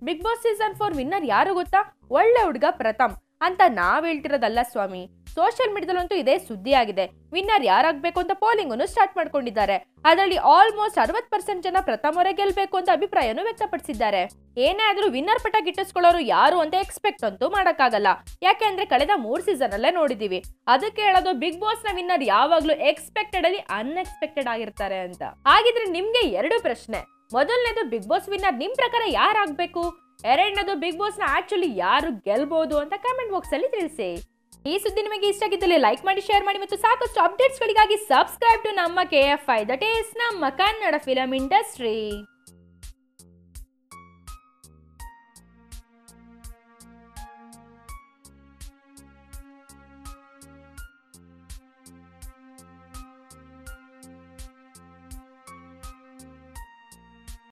Big boss season 4 winner ಯಾರು ಗೊತ್ತಾ? ಒಳ್ಳೆ ಹುಡುಗ ಪ್ರಥಮ್ ಅಂತ ನಾವ್ ಹೇಳ್ತಿರೋದಲ್ಲ ಸ್ವಾಮಿ. ಸೋಷಿಯಲ್ ಮೀಡಿಯಾದಲ್ಲಂತೂ ಇದೇ ಸುದ್ದಿ ಆಗಿದೆ. ವಿನ್ನರ್ ಯಾರಾಗಬೇಕು ಅಂತ ಪೋಲಿಂಗ್ ಅನ್ನು ಸ್ಟಾರ್ಟ್ ಮಾಡ್ಕೊಂಡಿದ್ದಾರೆ. ಅದರಲ್ಲಿ ಆಲ್ಮೋಸ್ಟ್ 60% ಜನ ಪ್ರಥಮ್ ಅವರೇ ಗೆಲ್ಬೇಕು ಅಂತ ಅಭಿಪ್ರಾಯವನ್ನು ವ್ಯಕ್ತಪಡಿಸಿದ್ದಾರೆ. ಏನೇ ಆದ್ರೂ ವಿನ್ನರ್ ಪಟ್ಟ ಗಿಟ್ಟಿಸ್ಕೊಳ್ಳೋರು ಯಾರು ಅಂತ ಎಕ್ಸ್ಪೆಕ್ಟ್ ಅಂತೂ ಮಾಡಕ್ಕಾಗಲ್ಲ. ಯಾಕೆಂದ್ರೆ ಕಳೆದ 3 ಸೀಸನ್ ಅಲ್ಲೇ ನೋಡಿದೀವಿ. ಅದಕ್ಕೆ ಹೇಳೋದು ಬಿಗ್ ಬಾಸ್ ನ ವಿನ್ನರ್ ಯಾವಾಗ್ಲೂ ಎಕ್ಸ್ಪೆಕ್ಟೆಡ್ ಅಲ್ಲಿ ಅನ್ಎಕ್ಸ್ಪೆಕ್ಟೆಡ್ ಆಗಿರ್ತಾರೆ ಅಂತ. ಹಾಗಿದ್ರೆ ನಿಮ್ಗೆ 2 ಪ್ರಶ್ನೆ. ಮೊದಲನೇದು, ಬಿಗ್ ಬಾಸ್ ವಿನ್ನರ್ ನಿಮ್ ಪ್ರಕಾರ ಯಾರಾಗಬೇಕು? ಎರಡನೇದು, ಬಿಗ್ ಬಾಸ್ ನ ಆಕ್ಚುಲಿ ಯಾರು ಗೆಲ್ಬಹುದು ಅಂತ ಕಮೆಂಟ್ ಬಾಕ್ಸ್ ಅಲ್ಲಿ ತಿಳಿಸಿ. ಈ ಸುದ್ದಿ ನಿಮಗೆ ಇಷ್ಟ ಆಗಿದ್ದಲ್ಲಿ ಲೈಕ್ ಮಾಡಿ, ಶೇರ್ ಮಾಡಿ ಮತ್ತು ಸಾಕಷ್ಟು ಅಪ್ಡೇಟ್ಸ್ ಗಳಿಗಾಗಿ ಸಬ್ಸ್ಕ್ರೈಬ್ ಟು ನಮ್ಮ KFI, ದಟ್ ಈಸ್ ನಮ್ಮ ಕನ್ನಡ ಫಿಲಂ ಇಂಡಸ್ಟ್ರಿ.